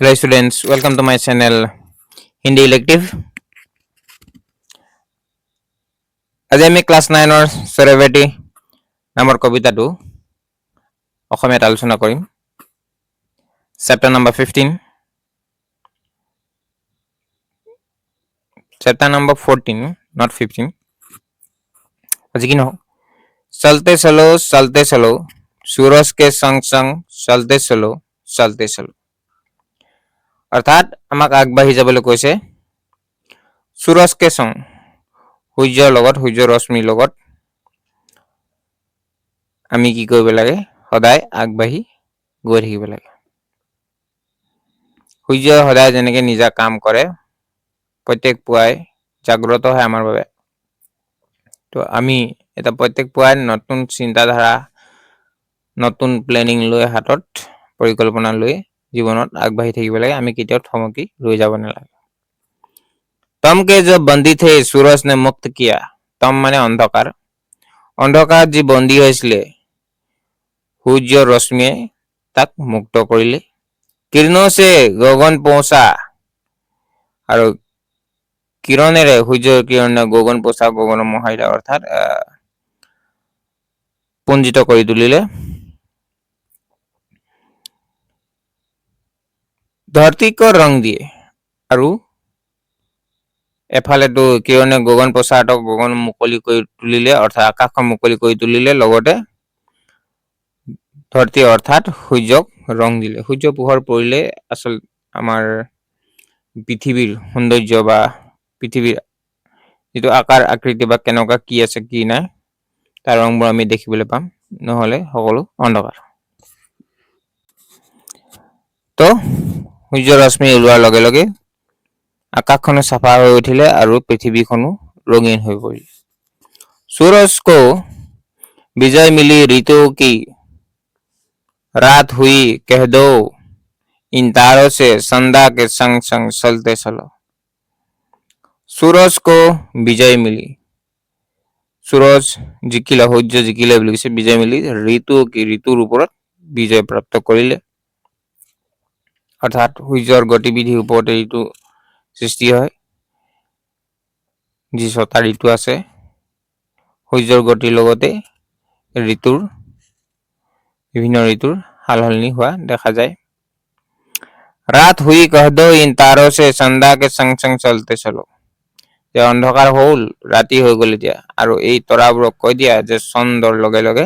Hello students, welcome to my channel Hindi Elective. আজি আমি class 9ৰ চৰবেটি নামৰ কবিতাটো অসমীয়াত আলোচনা কৰিম। Chapter number 15, chapter number 14, not 15। আজি কি নহওক, চলতে চলো सूरज के संग संग चलते चलो। অৰ্থাৎ আমাক আগবাঢ়ি যাবলৈ কৈছে सूरज के संग, সূৰ্যৰ লগত, সূৰ্যৰ ৰশ্মিৰ লগত আমি কি কৰিব লাগে, সদায় আগবাঢ়ি গৈ থাকিব লাগে। সূৰ্য সদায় যেনেকৈ নিজা কাম কৰে, প্ৰত্যেক পুৱাই জাগ্ৰত হয় আমাৰ বাবে। তো আমি এটা প্ৰত্যেক পুৱাই নতুন চিন্তাধাৰা, নতুন প্লেনিং লৈ হাতত, পৰিকল্পনা লৈ জীৱনত আগবাঢ়ি থাকিব লাগে। আমি কেতিয়াও থমকি ৰৈ যাব নালাগে। तम के जो बंदी थे सूरज ने मुक्त किया। तम माने अंधकार, अंधकार जी बंदी হৈছিলে সূৰ্যৰ ৰশ্মিয়ে তাক মুক্ত কৰিলে। किरणों से गगन पहुंचा, আৰু কিৰণেৰে, সূৰ্যৰ কিৰণে গগন পৌঁছা, গগনৰ মহাইলা অৰ্থাৎ পুঞ্জিত কৰি তুলিলে। ধৰতীক ৰং দিয়ে, আৰু এফালেতো কিৰণে গগন প্ৰসাদক গগন মুকলি কৰি তুলিলে, অৰ্থাৎ আকাশখন মুকলি কৰি তুলিলে, লগতে ধৰতী অৰ্থাৎ সূৰ্যক ৰং দিলে। সূৰ্য পোহৰ পৰিলে আচল আমাৰ পৃথিৱীৰ সৌন্দৰ্য বা পৃথিৱীৰ যিটো আকাৰ আকৃতি বা কেনেকুৱা কি আছে কি নাই তাৰ ৰংবোৰ আমি দেখিবলৈ পাম, নহলে সকলো অন্ধকাৰ। তো সূৰ্যৰ ৰশ্মি ওলোৱাৰ লগে লগে আকাশখনো চাফা হৈ উঠিলে আৰু পৃথিৱীখনো ৰঙীন হৈ পৰিল। सूरज को विजय मिली ऋतुओं की, रात हुई कह दो इन तारों से संध्या के संग संग चलते चलो। सूरज को विजय मिली, सूरज জিকিলে, সূৰ্য জিকিলে বুলি কৈছে। বিজয় মিলি ঋতুও কি, ঋতুৰ ওপৰত বিজয় প্ৰাপ্ত কৰিলে, অৰ্থাৎ সূৰ্যৰ গতিবিধিৰ ওপৰতে ঋতু সৃষ্টি হয়। যি 6টা ঋতু আছে, সূৰ্যৰ গতিৰ লগতে ঋতুৰ বিভিন্ন ঋতুৰ সালসলনি হোৱা দেখা যায়। रात हुई कह दो इन तारों से संध्या के संग संग चलते चलो। যে অন্ধকাৰ হ'ল, ৰাতি হৈ গ'ল এতিয়া, আৰু এই তৰাবোৰক কৈ দিয়া যে চন্দ্ৰৰ লগে লগে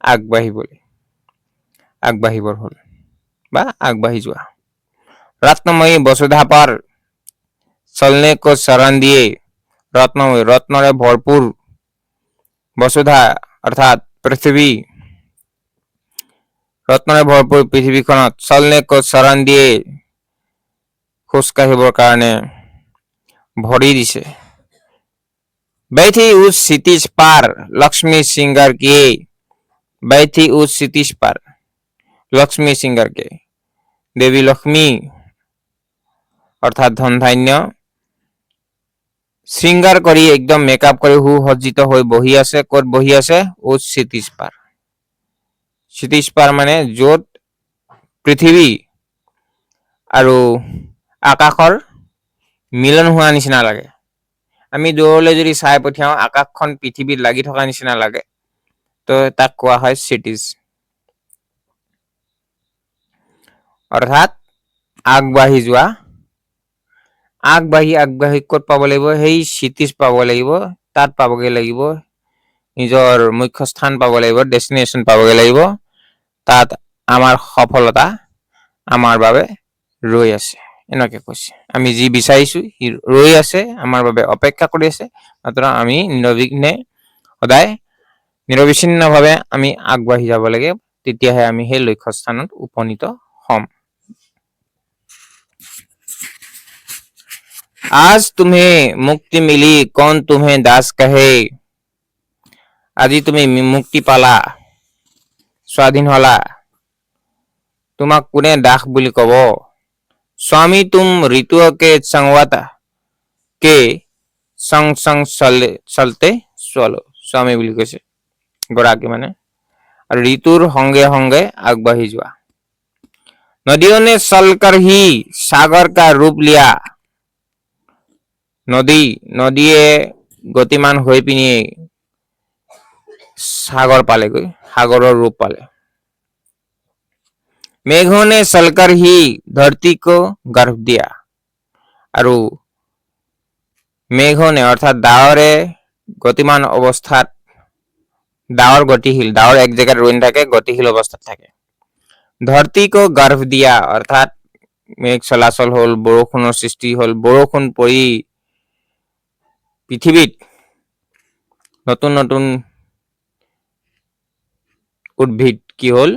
আগবাঢ়িবৰ হ'ল বা আগবাঢ়ি যোৱা। रत्नमयी वसुधा पर चलने को शरण दिए। रत्नमयी, रत्नरे भरपूर वसुधा अर्थात पृथ्वी, रत्नरे भरपूर पृथ्वीखনত चलने को शरण दिए, খোজ কাঢ়িবৰ কাৰণে ভৰি দিছে। बैठी उस क्षितिज पार लक्ष्मी सिंगार किए। बैठी उस क्षितिज पार लक्ष्मी सिंगार के, देवी लक्ष्मी অৰ্থাৎ ধন ধান্য শৃংগাৰ কৰি একদম মেকআপ কৰি সুসজ্জিত হৈ বহি আছে। ক'ত বহি আছে? উচ ক্ষিতিজ পাৰ। ক্ষিতিজ পাৰ মানে য'ত পৃথিৱী আৰু আকাশৰ মিলন হোৱা নিচিনা লাগে। আমি দূৰলৈ যদি চাই পঠিয়াও, আকাশখন পৃথিৱীত লাগি থকা নিচিনা লাগে, তো তাক কোৱা হয় ক্ষিতিজ। অৰ্থাৎ আগবাঢ়ি যোৱা, আগবাঢ়ি ক'ত পাব লাগিব? সেই ক্ষিতিজ পাব লাগিব, তাত পাবগৈ লাগিব, নিজৰ মুখ্য স্থান পাব লাগিব, ডেষ্টিনেশ্যন পাবগৈ লাগিব। তাত আমাৰ সফলতা আমাৰ বাবে ৰৈ আছে, এনেকৈ কৈছে। আমি যি বিচাৰিছো সি ৰৈ আছে, আমাৰ বাবে অপেক্ষা কৰি আছে, মাত্ৰ আমি নিৰ্বিঘ্নে সদায় নিৰবিচ্ছিন্নভাৱে আমি আগবাঢ়ি যাব লাগে, তেতিয়াহে আমি সেই লক্ষ্য স্থানত উপনীত হ'ম। आज तुम्हें मुक्ति मिली कौन तुम्हें दास कहे। আজি তুমি মুক্তি পালা, স্বাধীন হলা, তোমাক কোনে দাস বুলি কব। स्वामी तुम ऋतुओं के संगवता के संग संग चलते चलो। स्वामी বুলি কৈছে, গৰাকী মানে, আৰু ঋতুৰ সংগে সংগে আগবাঢ়ি যোৱা। नदियों ने चलकर ही सागर का रूप लिया नदीये गतिमान হৈ পিনি सागर पालेगৈ सागৰৰ रूप पाले मेघों ने चलकर ही धरती को गर्भ दिया আৰু মেঘনে অৰ্থাৎ ডাৱৰে গতিমান অৱস্থাত ডাৱৰ গতিশীল ডাৱৰ এক জায়গাত ৰৈ নাথাকে গতিশীল অৱস্থাত থাকে ধৰती को गर्भ दिया অৰ্থাৎ মেঘ চলাচল হল বৰষুণৰ সৃষ্টি হল বৰষুণ পৰি পৃথিৱীত নতুন নতুন উদ্ভিদ কি হল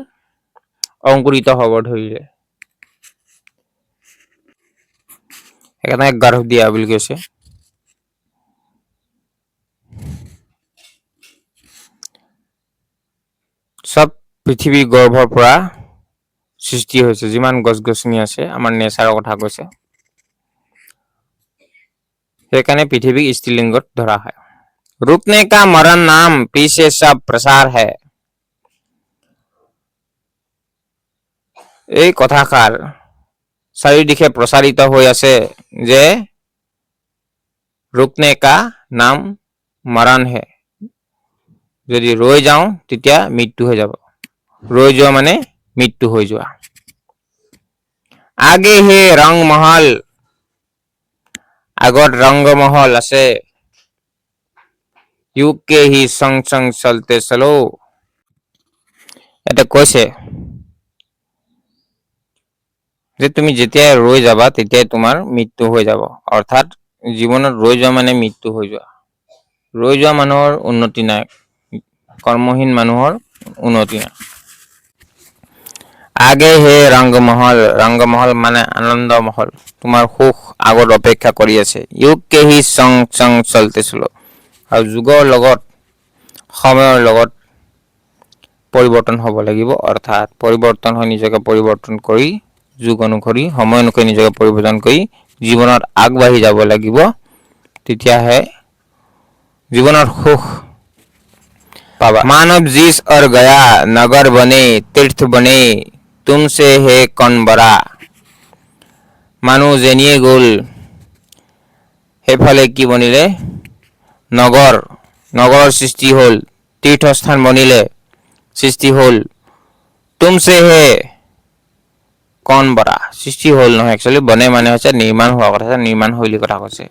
অংকুৰিত হ'ব ধৰিলে এখানে गर्भ दिया বুলি কৈছে सब পৃথিৱী গৰ্ভৰ পৰা সৃষ্টি হৈছে যিমান গছ-গছনি আছে আমাৰ নেচাৰৰ কথা কৈছে সেইকাৰণে পৃথিৱী স্ত্ৰীলিংগত ধৰা হয় रुकने का मरण नाम पीछे सब प्रसार है এই কথাষাৰ চাৰিদিশে প্ৰচাৰিত হৈ আছে যে रुकने का नाम मरण है যদি ৰৈ যাওঁ তেতিয়া মৃত্যু হৈ যাব ৰৈ যোৱা মানে মৃত্যু হৈ যোৱা आगे है रंग महल আগত रंग महल আছে युग के ही संग संग चलते चलो এটা কৈছে যে তুমি যেতিয়া ৰৈ যাবা তেতিয়া তোমাৰ মৃত্যু হৈ যাব অৰ্থাৎ জীৱনত ৰৈ যোৱা মানে মৃত্যু হৈ যোৱা ৰৈ যোৱা মানুহৰ উন্নতি নাই কৰ্মহীন মানুহৰ উন্নতি নাই आगे है रंग महल माने आनंद महल तुम्हार सुख আগত অপেক্ষা কৰি আছে युग के ही संग संग चलते चलो আৰু যুগৰ লগত সময়ৰ লগত পৰিৱৰ্তন হ'ব লাগিব অৰ্থাৎ পৰিৱৰ্তন হৈ নিজকে পৰিৱৰ্তন কৰি যুগ অনুসৰি সময় অনুসৰি নিজকে পৰিৱৰ্তন কৰি জীৱনত আগবাঢ়ি যাব লাগিব তেতিয়াহে জীৱনৰ সুখ पावा मानव जिस और गया नगर बने तीर्थ बने तुमसे है कौन बड़ा মানুহ যেনিয়ে গ'ল হেফালে কি বনিলে নগৰৰ সৃষ্টি হল তীৰ্থস্থান বনিলে সৃষ্টি হল তুমছে হে কौन बड़ा সৃষ্টি হল নহয় একচুয়ালি বনে মানে হৈছে নিৰ্মাণ হোৱা কথা নিৰ্মাণ হইলি কথা কৈছে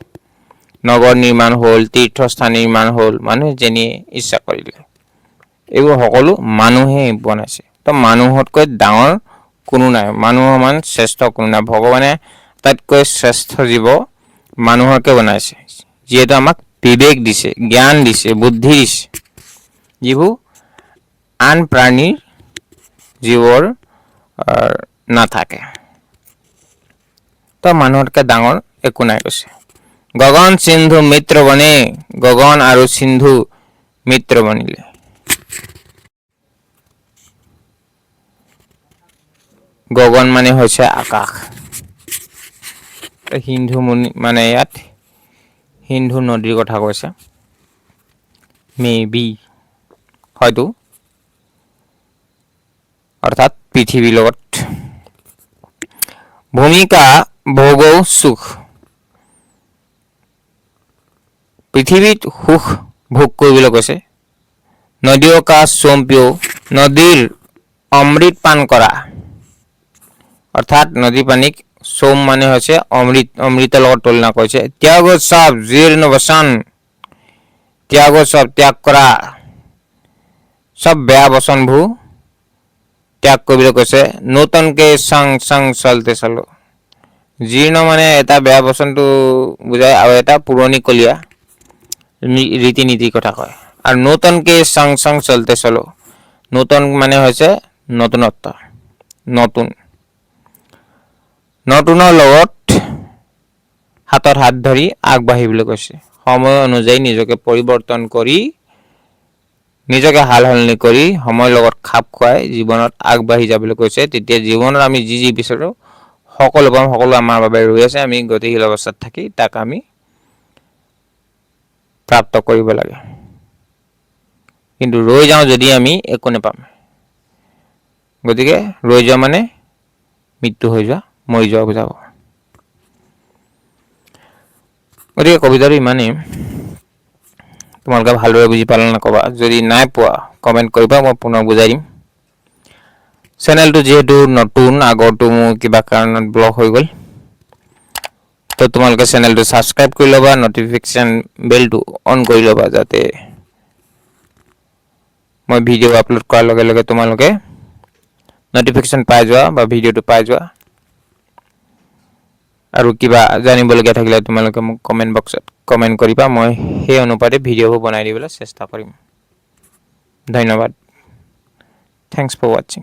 নগৰ নিৰ্মাণ হল তীৰ্থস্থান নিৰ্মাণ হল মানুহে যেনিয়ে ইচ্ছা কৰিলে এইবোৰ সকলো মানুহে বনাইছে তো মানুহতকৈ ডাঙৰ কোনো নাই মানুহৰ মান শ্ৰেষ্ঠ কোনো নাই ভগৱানে তাতকৈ শ্ৰেষ্ঠ জীৱ মানুহকে বনাইছে যিহেতু আমাক বিবেক দিছে জ্ঞান দিছে বুদ্ধি দিছে যিবোৰ আন প্ৰাণীৰ জীৱৰ নাথাকে তো মানুহতকৈ ডাঙৰ একো নাই কৈছে গগন সিন্ধু মিত্ৰ বনে গগন আৰু সিন্ধু মিত্ৰ বনিলে গগন মানে হৈছে আকাশ সিন্ধু মানে ইয়াত সিন্ধু নদীৰ কথা কৈছে মেবি হয়তো অৰ্থাৎ পৃথিৱীৰ লগত ভূমিকা ভোগ সুখ পৃথিৱীত সুখ ভোগ কৰিবলৈ কৈছে নদীও কা সোমপিও নদীৰ অমৃত পান কৰা অৰ্থাৎ নদী পানীক সোম মানে হৈছে অমৃতৰ লগত তুলনা কৰিছে ত্যাগ সব জীৰ্ণ বচন ত্যাগ সব ত্যাগ কৰা সব বেয়া বচনবোৰ ত্যাগ কৰিবলৈ কৈছে নতুনকে সং সং চলতে চলো জীৰ্ণ মানে এটা বেয়া বচনটো বুজায় আৰু এটা পুৰণি কলীয়া ৰীতি নীতিৰ কথা কয় আৰু নতুনকে সং সং চলতে চলো নতুন মানে হৈছে নতুনত্ব নতুনৰ লগত হাতত হাত ধৰি আগবাঢ়িবলৈ কৈছে সময় অনুযায়ী নিজকে পৰিৱৰ্তন কৰি নিজকে হালসলনি কৰি সময়ৰ লগত খাপ খুৱাই জীৱনত আগবাঢ়ি যাবলৈ কৈছে তেতিয়া জীৱনত আমি যি বিচাৰো সকলো পাম সকলো আমাৰ বাবে ৰৈ আছে আমি গতিশীল অৱস্থাত থাকি তাক আমি প্ৰাপ্ত কৰিব লাগে কিন্তু ৰৈ যাওঁ যদি আমি একো নাপাম গতিকে ৰৈ যোৱা মানে মৃত্যু হৈ যোৱা মৰি যোৱা বুজাব। গতিকে কবিতাটো ইমানেই। তোমালোকে ভালদৰে বুজি পালা নকবা, যদি নাই পোৱা কমেণ্ট কৰিবা, মই পুনৰ বুজাই দিম। চেনেলটো যিহেতু নতুন, আগৰটো মোৰ কিবা কাৰণত ব্লক হৈ গ'ল, তো তোমালোকে চেনেলটো ছাবস্ক্ৰাইব কৰি ল'বা, নটিফিকেশ্যন বেলটো অন কৰি ল'বা, যাতে মই ভিডিঅ' আপলোড কৰাৰ লগে লগে তোমালোকে নটিফিকেশ্যন পাই যোৱা বা ভিডিঅ'টো পাই যোৱা। আৰু কিবা জানিবলগীয়া থাকিলে তোমালোকে মোক কমেণ্ট বক্সত কমেণ্ট কৰিবা, মই সেই অনুপাতে ভিডিঅ'বোৰ বনাই দিবলৈ চেষ্টা কৰিম। ধন্যবাদ। থেংকছ ফৰ ৱাচিং।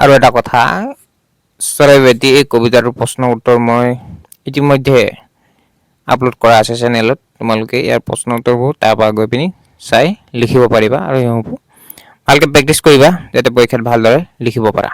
আৰু এটা কথা, চৰাইবেটি এই কবিতাটোৰ প্ৰশ্ন উত্তৰ মই ইতিমধ্যে আপলোড কৰা আছে চেনেলত। তোমালোকে ইয়াৰ প্ৰশ্ন উত্তৰবোৰ তাৰপৰা গৈ পিনি চাই লিখিব পাৰিবা, আৰু সেইসমূহ ভালকৈ প্ৰেক্টিছ কৰিবা যাতে পৰীক্ষাত ভালদৰে লিখিব পাৰা।